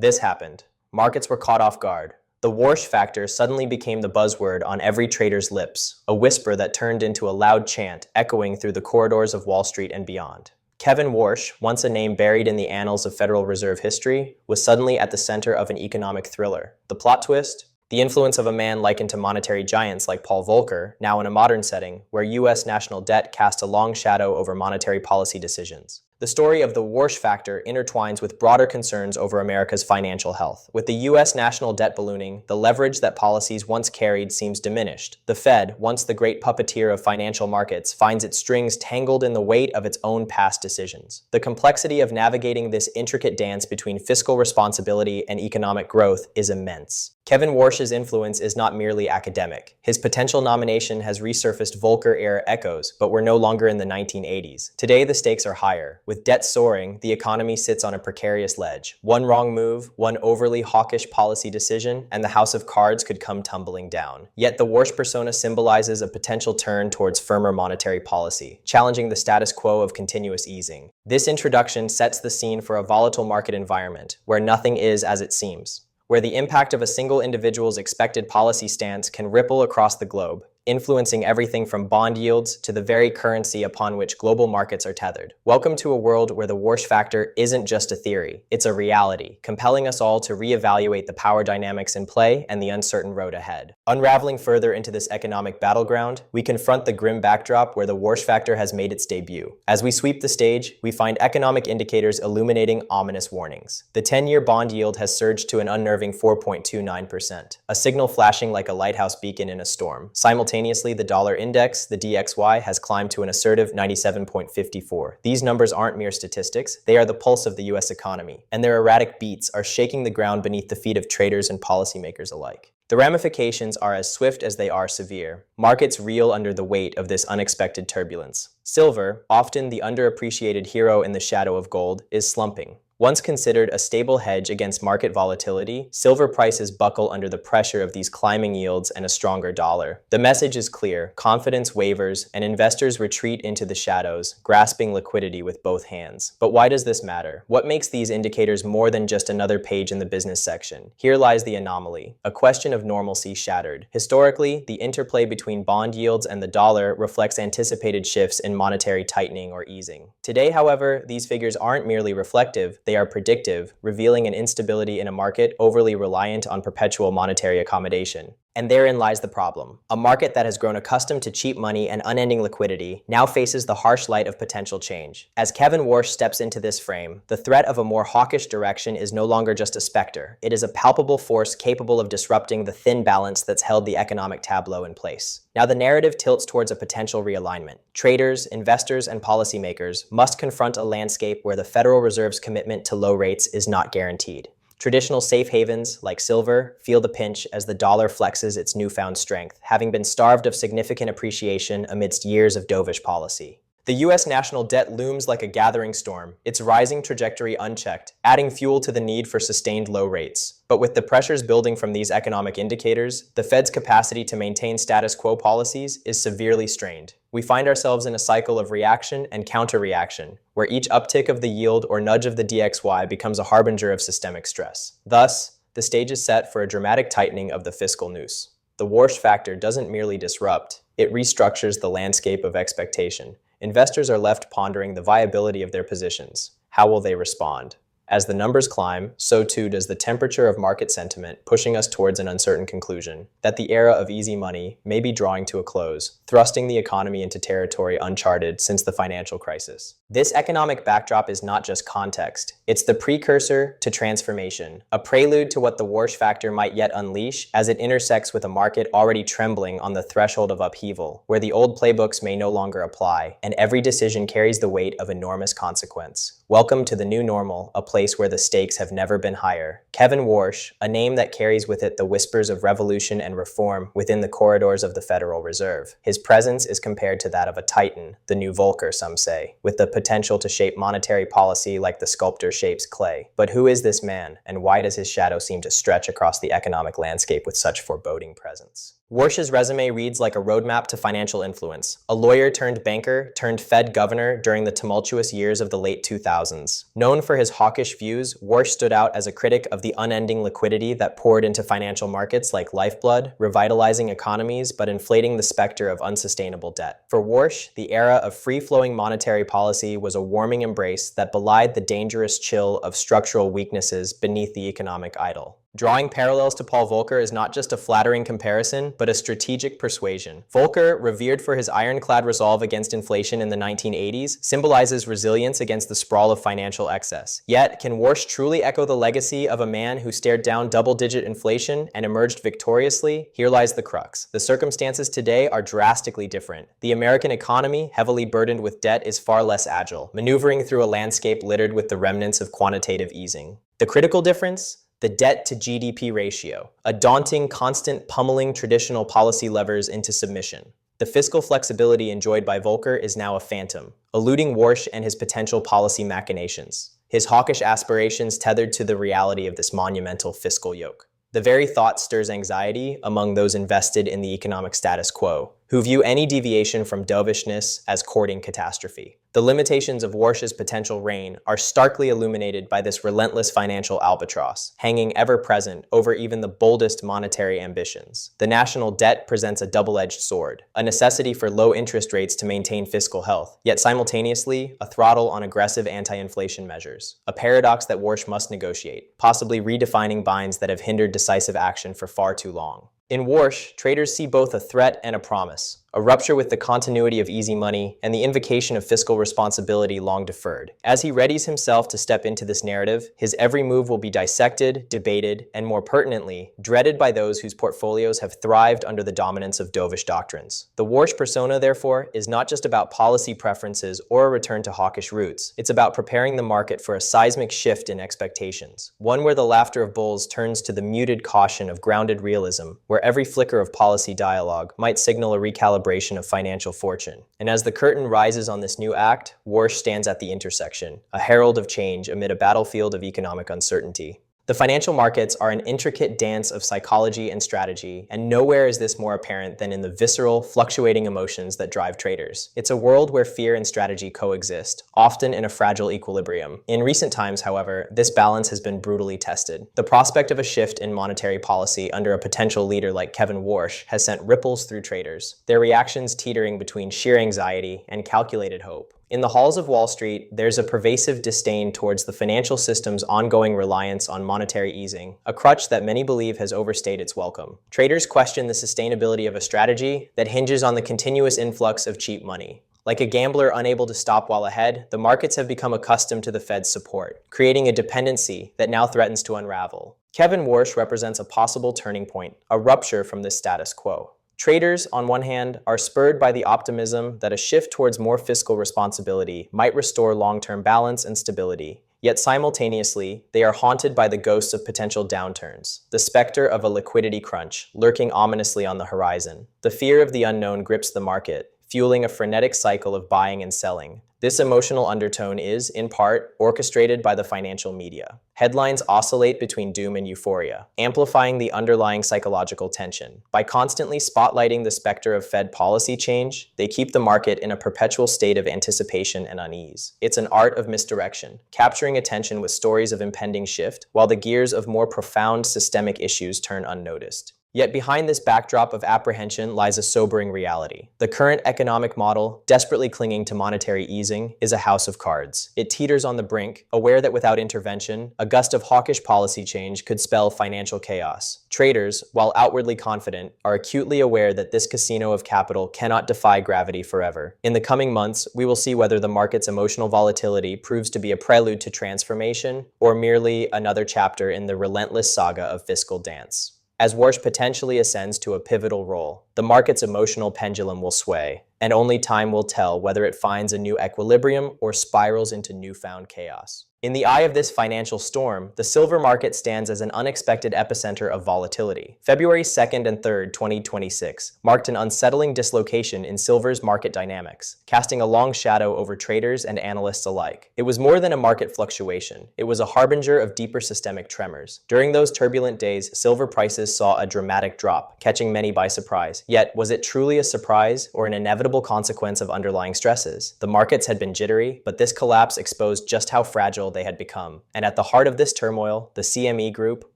This happened. Markets were caught off guard. The Warsh Factor suddenly became the buzzword on every trader's lips, a whisper that turned into a loud chant echoing through the corridors of Wall Street and beyond. Kevin Warsh, once a name buried in the annals of Federal Reserve history, was suddenly at the center of an economic thriller. The plot twist? The influence of a man likened to monetary giants like Paul Volcker, now in a modern setting, where U.S. national debt cast a long shadow over monetary policy decisions. The story of the Warsh Factor intertwines with broader concerns over America's financial health. With the U.S. national debt ballooning, the leverage that policies once carried seems diminished. The Fed, once the great puppeteer of financial markets, finds its strings tangled in the weight of its own past decisions. The complexity of navigating this intricate dance between fiscal responsibility and economic growth is immense. Kevin Warsh's influence is not merely academic. His potential nomination has resurfaced Volcker-era echoes, but we're no longer in the 1980s. Today, the stakes are higher. With debt soaring, the economy sits on a precarious ledge. One wrong move, one overly hawkish policy decision, and the house of cards could come tumbling down. Yet the Warsh persona symbolizes a potential turn towards firmer monetary policy, challenging the status quo of continuous easing. This introduction sets the scene for a volatile market environment, where nothing is as it seems, where the impact of a single individual's expected policy stance can ripple across the globe, influencing everything from bond yields to the very currency upon which global markets are tethered. Welcome to a world where the Warsh Factor isn't just a theory, it's a reality, compelling us all to reevaluate the power dynamics in play and the uncertain road ahead. Unraveling further into this economic battleground, we confront the grim backdrop where the Warsh Factor has made its debut. As we sweep the stage, we find economic indicators illuminating ominous warnings. The 10-year bond yield has surged to an unnerving 4.29%, a signal flashing like a lighthouse beacon in a storm. Simultaneously, the dollar index, the DXY, has climbed to an assertive 97.54. These numbers aren't mere statistics, they are the pulse of the US economy, and their erratic beats are shaking the ground beneath the feet of traders and policymakers alike. The ramifications are as swift as they are severe. Markets reel under the weight of this unexpected turbulence. Silver, often the underappreciated hero in the shadow of gold, is slumping. Once considered a stable hedge against market volatility, silver prices buckle under the pressure of these climbing yields and a stronger dollar. The message is clear: confidence wavers, and investors retreat into the shadows, grasping liquidity with both hands. But why does this matter? What makes these indicators more than just another page in the business section? Here lies the anomaly, a question of normalcy shattered. Historically, the interplay between bond yields and the dollar reflects anticipated shifts in monetary tightening or easing. Today, however, these figures aren't merely reflective, they are predictive, revealing an instability in a market overly reliant on perpetual monetary accommodation. And therein lies the problem. A market that has grown accustomed to cheap money and unending liquidity now faces the harsh light of potential change. As Kevin Warsh steps into this frame, the threat of a more hawkish direction is no longer just a specter. It is a palpable force capable of disrupting the thin balance that's held the economic tableau in place. Now the narrative tilts towards a potential realignment. Traders, investors, and policymakers must confront a landscape where the Federal Reserve's commitment to low rates is not guaranteed. Traditional safe havens, like silver, feel the pinch as the dollar flexes its newfound strength, having been starved of significant appreciation amidst years of dovish policy. The U.S. national debt looms like a gathering storm, its rising trajectory unchecked, adding fuel to the need for sustained low rates. But with the pressures building from these economic indicators, the Fed's capacity to maintain status quo policies is severely strained. We find ourselves in a cycle of reaction and counter-reaction, where each uptick of the yield or nudge of the DXY becomes a harbinger of systemic stress. Thus, the stage is set for a dramatic tightening of the fiscal noose. The Warsh Factor doesn't merely disrupt, it restructures the landscape of expectation. Investors are left pondering the viability of their positions. How will they respond? As the numbers climb, so too does the temperature of market sentiment, pushing us towards an uncertain conclusion that the era of easy money may be drawing to a close, thrusting the economy into territory uncharted since the financial crisis. This economic backdrop is not just context, it's the precursor to transformation, a prelude to what the Warsh Factor might yet unleash as it intersects with a market already trembling on the threshold of upheaval, where the old playbooks may no longer apply, and every decision carries the weight of enormous consequence. Welcome to the new normal, a place where the stakes have never been higher. Kevin Warsh, a name that carries with it the whispers of revolution and reform within the corridors of the Federal Reserve. His presence is compared to that of a titan, the new Volcker, some say, with the potential to shape monetary policy like the sculptor shapes clay. But who is this man, and why does his shadow seem to stretch across the economic landscape with such foreboding presence? Warsh's resume reads like a roadmap to financial influence. A lawyer turned banker turned Fed governor during the tumultuous years of the late 2000s. Known for his hawkish views, Warsh stood out as a critic of the unending liquidity that poured into financial markets like lifeblood, revitalizing economies but inflating the specter of unsustainable debt. For Warsh, the era of free-flowing monetary policy was a warming embrace that belied the dangerous chill of structural weaknesses beneath the economic idol. Drawing parallels to Paul Volcker is not just a flattering comparison, but a strategic persuasion. Volcker, revered for his ironclad resolve against inflation in the 1980s, symbolizes resilience against the sprawl of financial excess. Yet, can Warsh truly echo the legacy of a man who stared down double-digit inflation and emerged victoriously? Here lies the crux. The circumstances today are drastically different. The American economy, heavily burdened with debt, is far less agile, maneuvering through a landscape littered with the remnants of quantitative easing. The critical difference? The debt-to-GDP ratio, a daunting, constant pummeling traditional policy levers into submission. The fiscal flexibility enjoyed by Volcker is now a phantom, eluding Warsh and his potential policy machinations, his hawkish aspirations tethered to the reality of this monumental fiscal yoke. The very thought stirs anxiety among those invested in the economic status quo, who view any deviation from dovishness as courting catastrophe. The limitations of Warsh's potential reign are starkly illuminated by this relentless financial albatross, hanging ever present over even the boldest monetary ambitions. The national debt presents a double-edged sword, a necessity for low interest rates to maintain fiscal health, yet simultaneously a throttle on aggressive anti-inflation measures, a paradox that Warsh must negotiate, possibly redefining binds that have hindered decisive action for far too long. In Warsh, traders see both a threat and a promise, a rupture with the continuity of easy money and the invocation of fiscal responsibility long deferred. As he readies himself to step into this narrative, his every move will be dissected, debated, and more pertinently, dreaded by those whose portfolios have thrived under the dominance of dovish doctrines. The Warsh persona, therefore, is not just about policy preferences or a return to hawkish roots. It's about preparing the market for a seismic shift in expectations, one where the laughter of bulls turns to the muted caution of grounded realism, where every flicker of policy dialogue might signal a recalibration of financial fortune. And as the curtain rises on this new act, Warsh stands at the intersection, a herald of change amid a battlefield of economic uncertainty. The financial markets are an intricate dance of psychology and strategy, and nowhere is this more apparent than in the visceral, fluctuating emotions that drive traders. It's a world where fear and strategy coexist, often in a fragile equilibrium. In recent times, however, this balance has been brutally tested. The prospect of a shift in monetary policy under a potential leader like Kevin Warsh has sent ripples through traders, their reactions teetering between sheer anxiety and calculated hope. In the halls of Wall Street, there's a pervasive disdain towards the financial system's ongoing reliance on monetary easing, a crutch that many believe has overstayed its welcome. Traders question the sustainability of a strategy that hinges on the continuous influx of cheap money. Like a gambler unable to stop while ahead, the markets have become accustomed to the Fed's support, creating a dependency that now threatens to unravel. Kevin Warsh represents a possible turning point, a rupture from this status quo. Traders, on one hand, are spurred by the optimism that a shift towards more fiscal responsibility might restore long-term balance and stability. Yet simultaneously, they are haunted by the ghosts of potential downturns, the specter of a liquidity crunch lurking ominously on the horizon. The fear of the unknown grips the market, fueling a frenetic cycle of buying and selling. This emotional undertone is, in part, orchestrated by the financial media. Headlines oscillate between doom and euphoria, amplifying the underlying psychological tension. By constantly spotlighting the specter of Fed policy change, they keep the market in a perpetual state of anticipation and unease. It's an art of misdirection, capturing attention with stories of impending shift, while the gears of more profound systemic issues turn unnoticed. Yet behind this backdrop of apprehension lies a sobering reality. The current economic model, desperately clinging to monetary easing, is a house of cards. It teeters on the brink, aware that without intervention, a gust of hawkish policy change could spell financial chaos. Traders, while outwardly confident, are acutely aware that this casino of capital cannot defy gravity forever. In the coming months, we will see whether the market's emotional volatility proves to be a prelude to transformation or merely another chapter in the relentless saga of fiscal dance. As Warsh potentially ascends to a pivotal role, the market's emotional pendulum will sway, and only time will tell whether it finds a new equilibrium or spirals into newfound chaos. In the eye of this financial storm, the silver market stands as an unexpected epicenter of volatility. February 2nd and 3rd, 2026, marked an unsettling dislocation in silver's market dynamics, casting a long shadow over traders and analysts alike. It was more than a market fluctuation. It was a harbinger of deeper systemic tremors. During those turbulent days, silver prices saw a dramatic drop, catching many by surprise. Yet, was it truly a surprise or an inevitable consequence of underlying stresses? The markets had been jittery, but this collapse exposed just how fragile they had become. And at the heart of this turmoil, the CME Group,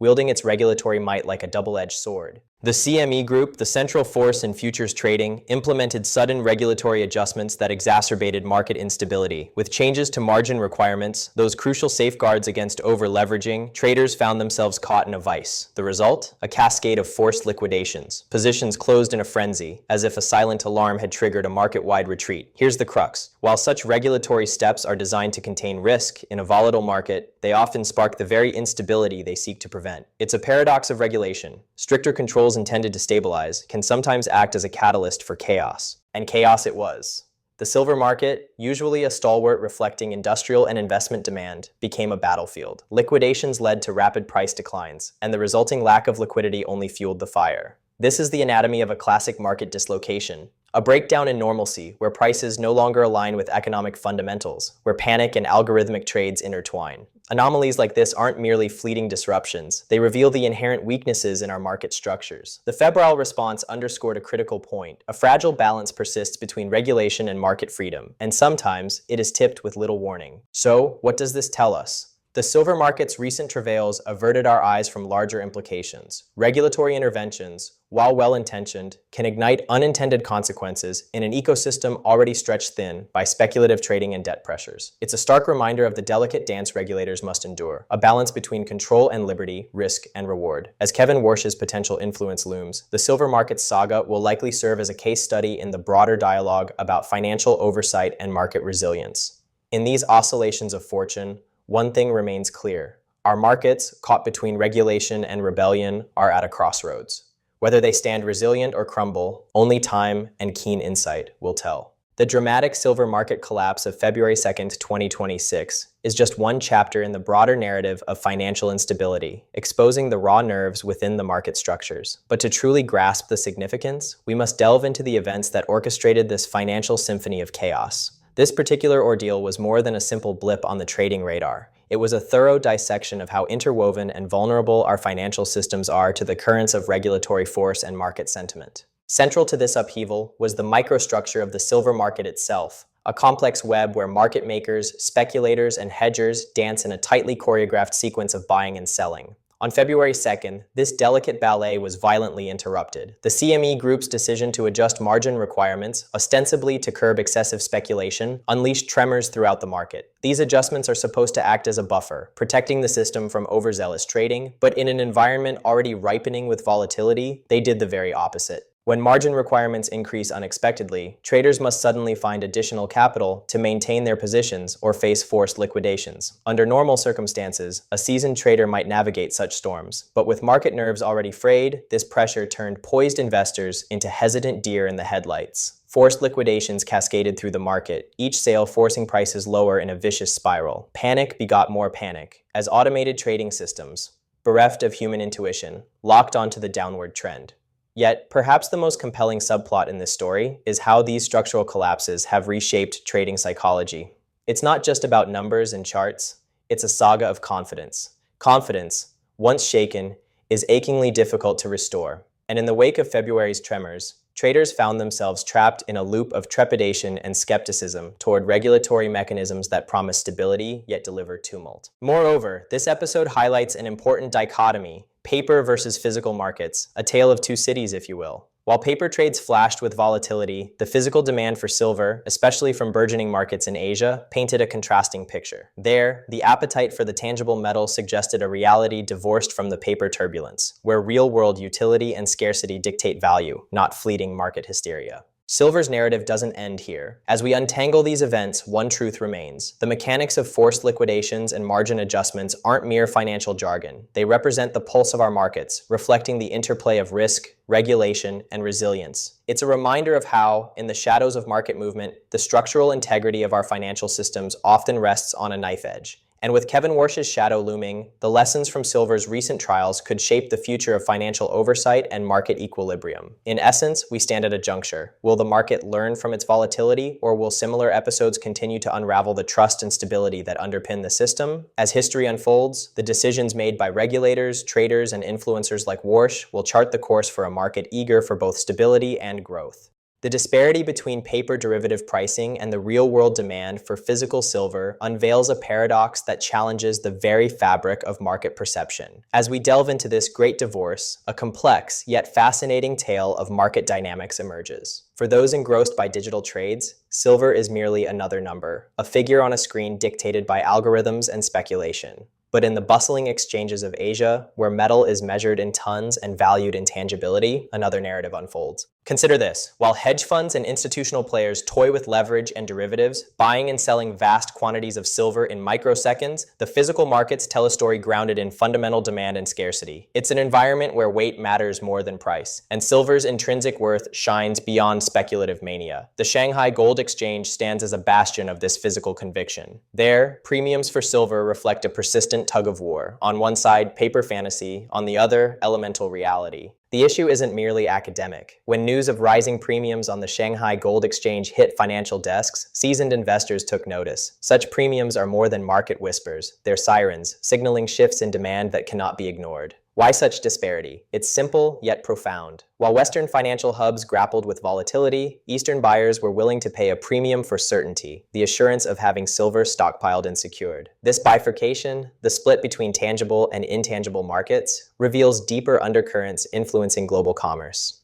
wielding its regulatory might like a double-edged sword. The CME Group, the central force in futures trading, implemented sudden regulatory adjustments that exacerbated market instability. With changes to margin requirements, those crucial safeguards against over-leveraging, traders found themselves caught in a vice. The result? A cascade of forced liquidations. Positions closed in a frenzy, as if a silent alarm had triggered a market-wide retreat. Here's the crux. While such regulatory steps are designed to contain risk in a volatile market, they often spark the very instability they seek to prevent. It's a paradox of regulation. Stricter controls intended to stabilize can sometimes act as a catalyst for chaos. And chaos it was. The silver market, usually a stalwart reflecting industrial and investment demand, became a battlefield. Liquidations led to rapid price declines, and the resulting lack of liquidity only fueled the fire. This is the anatomy of a classic market dislocation. A breakdown in normalcy, where prices no longer align with economic fundamentals, where panic and algorithmic trades intertwine. Anomalies like this aren't merely fleeting disruptions. They reveal the inherent weaknesses in our market structures. The febrile response underscored a critical point. A fragile balance persists between regulation and market freedom, and sometimes it is tipped with little warning. So, what does this tell us? The silver market's recent travails averted our eyes from larger implications. Regulatory interventions, while well-intentioned, can ignite unintended consequences in an ecosystem already stretched thin by speculative trading and debt pressures. It's a stark reminder of the delicate dance regulators must endure, a balance between control and liberty, risk and reward. As Kevin Warsh's potential influence looms, the silver market saga will likely serve as a case study in the broader dialogue about financial oversight and market resilience. In these oscillations of fortune, one thing remains clear. Our markets, caught between regulation and rebellion, are at a crossroads. Whether they stand resilient or crumble, only time and keen insight will tell. The dramatic silver market collapse of February 2nd, 2026 is just one chapter in the broader narrative of financial instability, exposing the raw nerves within the market structures. But to truly grasp the significance, we must delve into the events that orchestrated this financial symphony of chaos. This particular ordeal was more than a simple blip on the trading radar. It was a thorough dissection of how interwoven and vulnerable our financial systems are to the currents of regulatory force and market sentiment. Central to this upheaval was the microstructure of the silver market itself, a complex web where market makers, speculators, and hedgers dance in a tightly choreographed sequence of buying and selling. On February 2nd, this delicate ballet was violently interrupted. The CME Group's decision to adjust margin requirements, ostensibly to curb excessive speculation, unleashed tremors throughout the market. These adjustments are supposed to act as a buffer, protecting the system from overzealous trading, but in an environment already ripening with volatility, they did the very opposite. When margin requirements increase unexpectedly, traders must suddenly find additional capital to maintain their positions or face forced liquidations. Under normal circumstances, a seasoned trader might navigate such storms, but with market nerves already frayed, this pressure turned poised investors into hesitant deer in the headlights. Forced liquidations cascaded through the market, each sale forcing prices lower in a vicious spiral. Panic begot more panic, as automated trading systems, bereft of human intuition, locked onto the downward trend. Yet, perhaps the most compelling subplot in this story is how these structural collapses have reshaped trading psychology. It's not just about numbers and charts, it's a saga of confidence. Confidence, once shaken, is achingly difficult to restore. And in the wake of February's tremors, traders found themselves trapped in a loop of trepidation and skepticism toward regulatory mechanisms that promise stability yet deliver tumult. Moreover, this episode highlights an important dichotomy: paper versus physical markets, a tale of two cities, if you will. While paper trades flashed with volatility, the physical demand for silver, especially from burgeoning markets in Asia, painted a contrasting picture. There, the appetite for the tangible metal suggested a reality divorced from the paper turbulence, where real-world utility and scarcity dictate value, not fleeting market hysteria. Silver's narrative doesn't end here. As we untangle these events, one truth remains. The mechanics of forced liquidations and margin adjustments aren't mere financial jargon. They represent the pulse of our markets, reflecting the interplay of risk, regulation, and resilience. It's a reminder of how, in the shadows of market movement, the structural integrity of our financial systems often rests on a knife edge. And with Kevin Warsh's shadow looming, the lessons from silver's recent trials could shape the future of financial oversight and market equilibrium. In essence, we stand at a juncture. Will the market learn from its volatility, or will similar episodes continue to unravel the trust and stability that underpin the system? As history unfolds, the decisions made by regulators, traders, and influencers like Warsh will chart the course for a market eager for both stability and growth. The disparity between paper derivative pricing and the real-world demand for physical silver unveils a paradox that challenges the very fabric of market perception. As we delve into this great divorce, a complex yet fascinating tale of market dynamics emerges. For those engrossed by digital trades, silver is merely another number, a figure on a screen dictated by algorithms and speculation. But in the bustling exchanges of Asia, where metal is measured in tons and valued in tangibility, another narrative unfolds. Consider this. While hedge funds and institutional players toy with leverage and derivatives, buying and selling vast quantities of silver in microseconds, the physical markets tell a story grounded in fundamental demand and scarcity. It's an environment where weight matters more than price, and silver's intrinsic worth shines beyond speculative mania. The Shanghai Gold Exchange stands as a bastion of this physical conviction. There, premiums for silver reflect a persistent tug of war. On one side, paper fantasy, on the other, elemental reality. The issue isn't merely academic. When news of rising premiums on the Shanghai Gold Exchange hit financial desks, seasoned investors took notice. Such premiums are more than market whispers. They're sirens, signaling shifts in demand that cannot be ignored. Why such disparity? It's simple, yet profound. While Western financial hubs grappled with volatility, Eastern buyers were willing to pay a premium for certainty, the assurance of having silver stockpiled and secured. This bifurcation, the split between tangible and intangible markets, reveals deeper undercurrents influencing global commerce.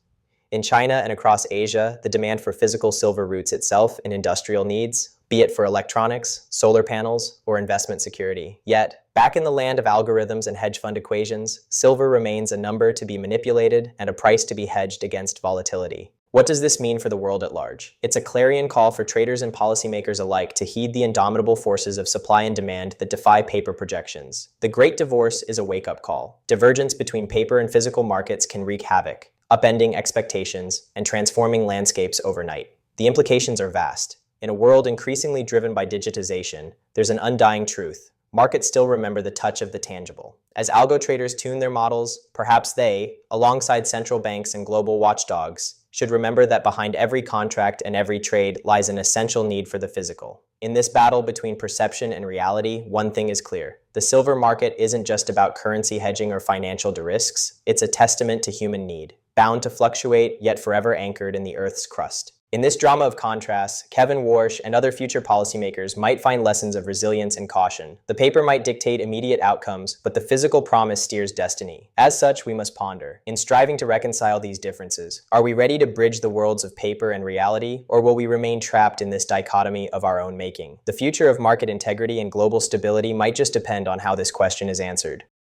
In China and across Asia, the demand for physical silver roots itself in industrial needs, be it for electronics, solar panels, or investment security. Yet, back in the land of algorithms and hedge fund equations, silver remains a number to be manipulated and a price to be hedged against volatility. What does this mean for the world at large? It's a clarion call for traders and policymakers alike to heed the indomitable forces of supply and demand that defy paper projections. The Great Divorce is a wake-up call. Divergence between paper and physical markets can wreak havoc, upending expectations and transforming landscapes overnight. The implications are vast. In a world increasingly driven by digitization, there's an undying truth. Markets still remember the touch of the tangible. As algo traders tune their models, perhaps they, alongside central banks and global watchdogs, should remember that behind every contract and every trade lies an essential need for the physical. In this battle between perception and reality, one thing is clear. The silver market isn't just about currency hedging or financial risks. It's a testament to human need, bound to fluctuate, yet forever anchored in the Earth's crust. In this drama of contrasts, Kevin Warsh and other future policymakers might find lessons of resilience and caution. The paper might dictate immediate outcomes, but the physical promise steers destiny. As such, we must ponder. In striving to reconcile these differences, are we ready to bridge the worlds of paper and reality, or will we remain trapped in this dichotomy of our own making? The future of market integrity and global stability might just depend on how this question is answered.